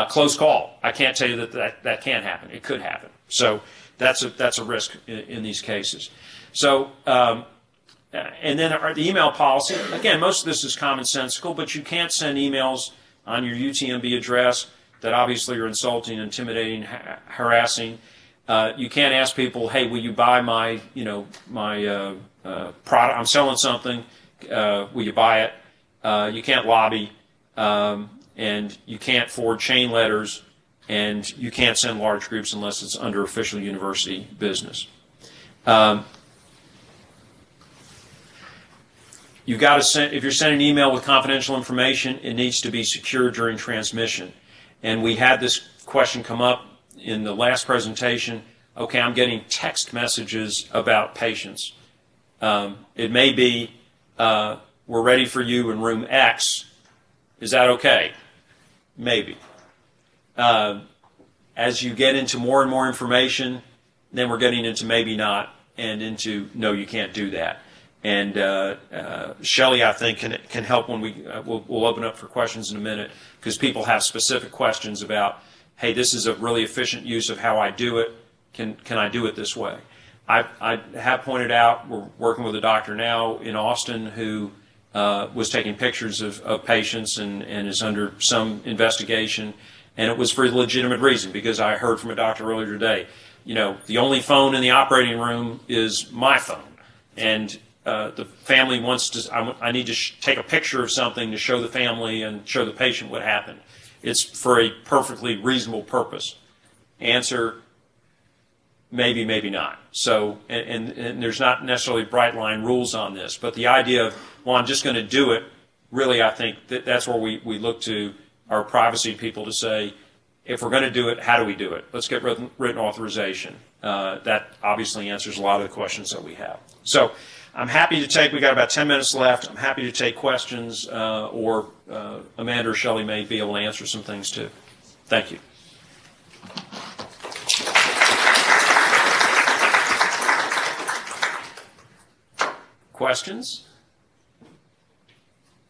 C: close call. I can't tell you that can't happen. It could happen. So that's a risk in these cases. So and then the email policy, again, most of this is commonsensical, but you can't send emails on your UTMB address that obviously are insulting, intimidating, harassing. You can't ask people, hey, will you buy my product? I'm selling something. Will you buy it? You can't lobby, and you can't forward chain letters, and you can't send large groups unless it's under official university business. You've got to send, if you're sending an email with confidential information, it needs to be secure during transmission. And we had this question come up in the last presentation. Okay, I'm getting text messages about patients. It may be, we're ready for you in room X. Is that okay? Maybe. As you get into more and more information, then we're getting into maybe not, and into no, you can't do that. And Shelley, I think, can help when we'll open up for questions in a minute, because people have specific questions about, hey, this is a really efficient use of how I do it. Can I do it this way? I have pointed out, we're working with a doctor now in Austin who was taking pictures of patients and is under some investigation, and it was for a legitimate reason, because I heard from a doctor earlier today, the only phone in the operating room is my phone. And the family wants to, I need to take a picture of something to show the family and show the patient what happened. It's for a perfectly reasonable purpose. Answer, maybe, maybe not. So, and there's not necessarily bright line rules on this, but the idea of, well, I'm just going to do it, really, I think that's where we look to our privacy people to say, if we're going to do it, how do we do it? Let's get written authorization. That obviously answers a lot of the questions that we have. So I'm happy to take, we got about 10 minutes left. I'm happy to take questions, or Amanda or Shelley may be able to answer some things too. Thank you. Questions?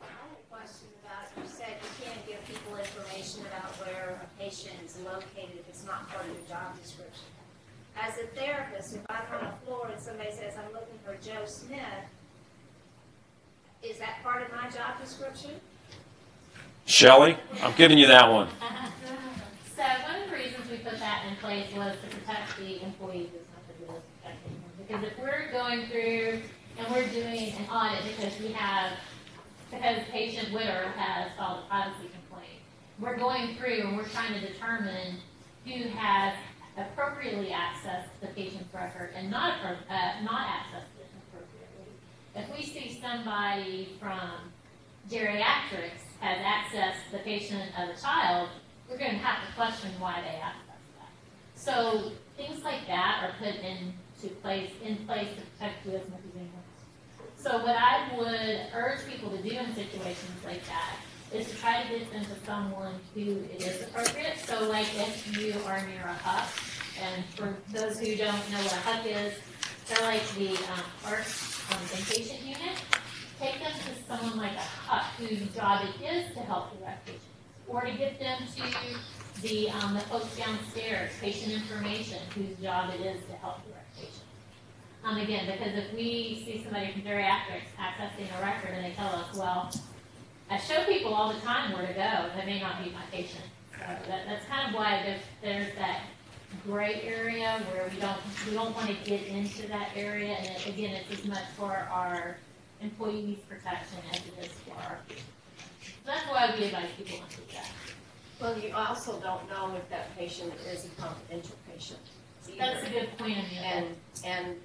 G: I have a question about, you said you can't give people information about where a patient is located if it's not part of your job description. As a therapist, if I'm on a floor and somebody says, I'm looking for Joe Smith, is that part of my job description?
C: Shelley, I'm giving you that one.
H: So one of the reasons we put that in place was to protect the employees as much as it is protecting them. Because if we're going through and we're doing an audit because patient Witter has filed a privacy complaint, we're going through and we're trying to determine who has appropriately accessed the patient's record and not accessed it appropriately. If we see somebody from geriatrics has accessed the patient of a child, we're going to have to question why they accessed that. So things like that are put into place to protect you as much as anyone else. So what I would urge people to do in situations like that is to try to get them to someone who it is appropriate. So like if you are near a HUP, and for those who don't know what a HUP is, they're like the inpatient unit. Take them to someone like a HUP whose job it is to help direct patients, or to get them to the folks downstairs, patient information, whose job it is to help direct patients. Again, because if we see somebody from geriatrics accessing a record and they tell us, well, I show people all the time where to go, that may not be my patient. So that's kind of why there's that gray area where we don't want to get into that area. And again, it's as much for our employees' protection as it is for our patients. So that's why we advise people not to do that.
A: Well, you also don't know if that patient is a confidential patient either.
H: That's a good point, Amanda.
A: And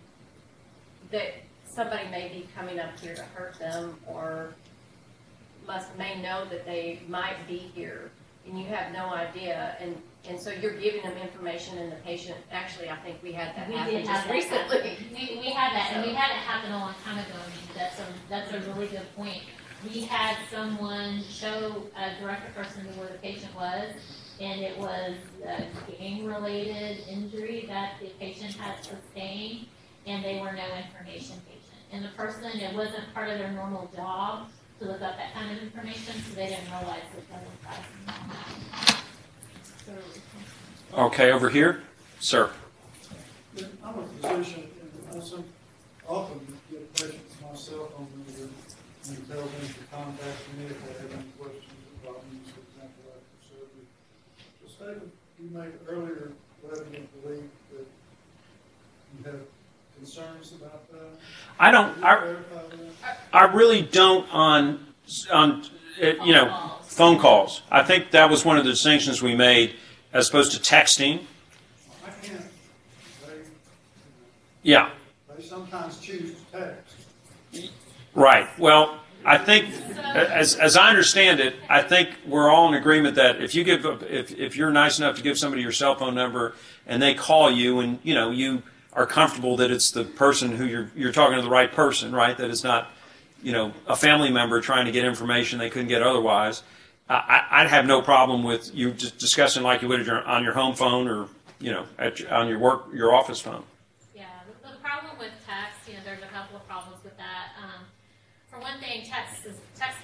A: that somebody may be coming up here to hurt them, or may know that they might be here, and you have no idea, and so you're giving them information, and the patient, actually, I think we had that happen just recently.
H: We had that, and we had it happen a long time ago. I mean, that's a really good point. We had someone show a directed person where the patient was, and it was a gang-related injury that the patient had sustained, and they were no information patient. And the person, it wasn't part of their normal job to look up that kind of information, so they didn't realize that that was
C: Okay, over here, sir.
I: I'm a physician, and I often get patients my cell phone number and tell them to contact me if they have any questions or problems, for example, after surgery. The statement you made earlier led me to believe that you have concerns about that.
C: I don't. I really don't on phone calls. I think that was one of the distinctions we made as opposed to texting.
I: I can't.
C: Yeah.
I: They sometimes choose to text.
C: Right. Well, I think, as I understand it, I think we're all in agreement that if you're nice enough to give somebody your cell phone number and they call you, and you are comfortable that it's the person who you're talking to the right person, right? That it's not, a family member trying to get information they couldn't get otherwise. I'd have no problem with you just discussing like you would on your home phone or on your office phone.
H: Yeah, the problem with text, there's a couple of problems with that. For one thing, text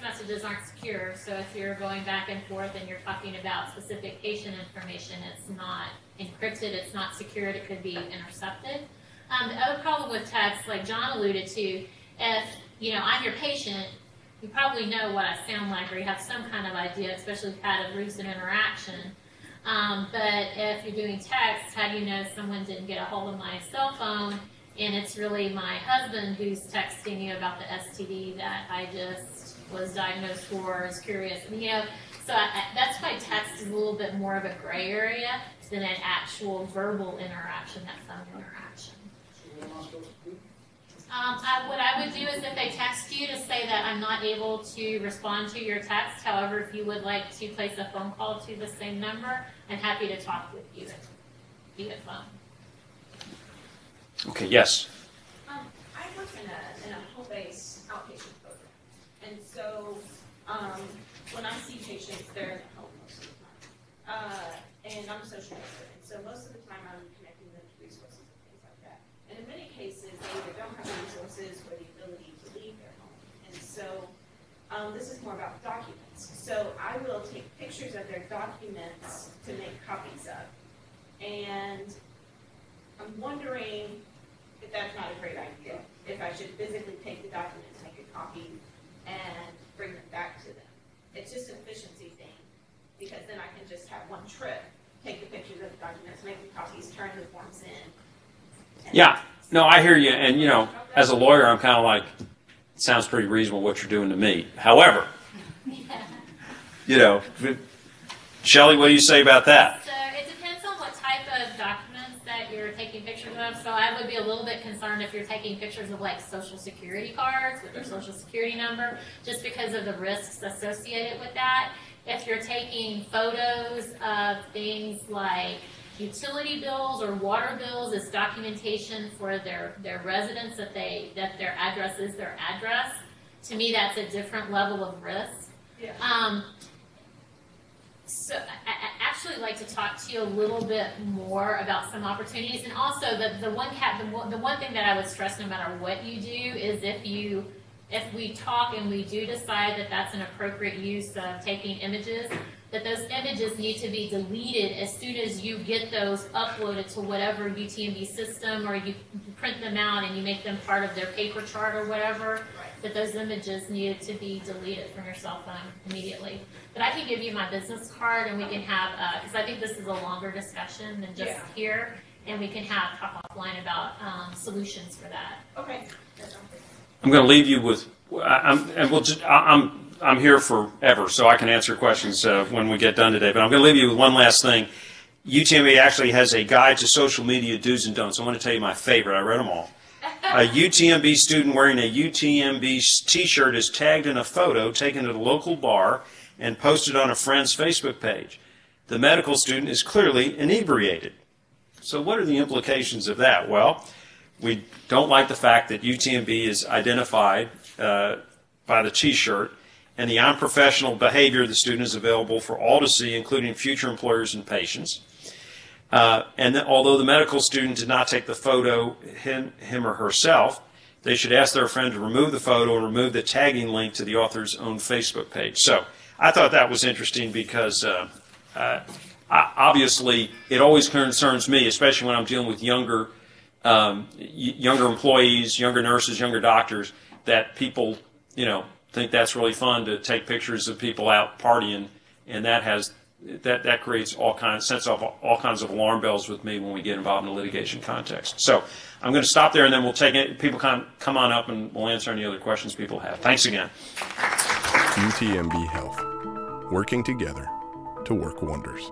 H: messages aren't secure, so if you're going back and forth and you're talking about specific patient information, it's not encrypted, it's not secured, it could be intercepted. The other problem with text, like John alluded to, if I'm your patient, you probably know what I sound like, or you have some kind of idea, especially if you've had a recent interaction. But if you're doing text, how do you know someone didn't get a hold of my cell phone and it's really my husband who's texting you about the STD that I just was diagnosed for, is curious, you know. So that's why text is a little bit more of a gray area than an actual verbal interaction, that phone interaction. What I would do is if they text you to say that I'm not able to respond to your text, however, if you would like to place a phone call to the same number, I'm happy to talk with you via phone.
C: Okay, yes.
J: I work in a home-based outpatient program, and so when I see patients, they're at home most of the time. And I'm a social worker, and so most of the time I'm connecting them to resources and things like that. And in many cases, they either don't have the resources or the ability to leave their home. And so this is more about documents. So I will take pictures of their documents to make copies of. And I'm wondering if that's not a great idea, if I should physically take the documents, make a copy, and bring them back to them. It's just an efficiency thing, because then I can just have one trip, take the pictures of the documents, make the copies, turn the forms in.
C: Yeah, no, I hear you. And, you know, as a lawyer, I'm kind of like, it sounds pretty reasonable what you're doing to me. However, you know, Shelley, what do you say about that?
H: So it depends on what type of documents that you're taking pictures of. So I would be a little bit concerned if you're taking pictures of like social security cards with their social security number, just because of the risks associated with that. If you're taking photos of things like utility bills or water bills as documentation for their residence, that their address is their address, to me that's a different level of risk. Yeah. So I actually like to talk to you a little bit more about some opportunities, and also the one thing that I would stress no matter what you do is if we talk and we do decide that that's an appropriate use of taking images, that those images need to be deleted as soon as you get those uploaded to whatever UTMB system, or you print them out and you make them part of their paper chart or whatever, that those images need to be deleted from your cell phone immediately. But I can give you my business card and we can have, because I think this is a longer discussion than just here, and we can talk offline about solutions for that.
J: Okay.
C: I'm going to leave you with, I'm here forever, so I can answer questions when we get done today. But I'm going to leave you with one last thing. UTMB actually has a guide to social media do's and don'ts. I want to tell you my favorite. I read them all. A UTMB student wearing a UTMB t-shirt is tagged in a photo taken at a local bar and posted on a friend's Facebook page. The medical student is clearly inebriated. So what are the implications of that? Well, we don't like the fact that UTMB is identified by the t-shirt, and the unprofessional behavior of the student is available for all to see, including future employers and patients. And although the medical student did not take the photo, him or herself, they should ask their friend to remove the photo and remove the tagging link to the author's own Facebook page. So I thought that was interesting because obviously it always concerns me, especially when I'm dealing with younger employees, younger nurses, younger doctors, that people, you know, think that's really fun to take pictures of people out partying, and that creates all kinds of alarm bells with me when we get involved in a litigation context. So I'm going to stop there, and then we'll take it. People come on up, and we'll answer any other questions people have. Thanks again.
K: UTMB Health, working together to work wonders.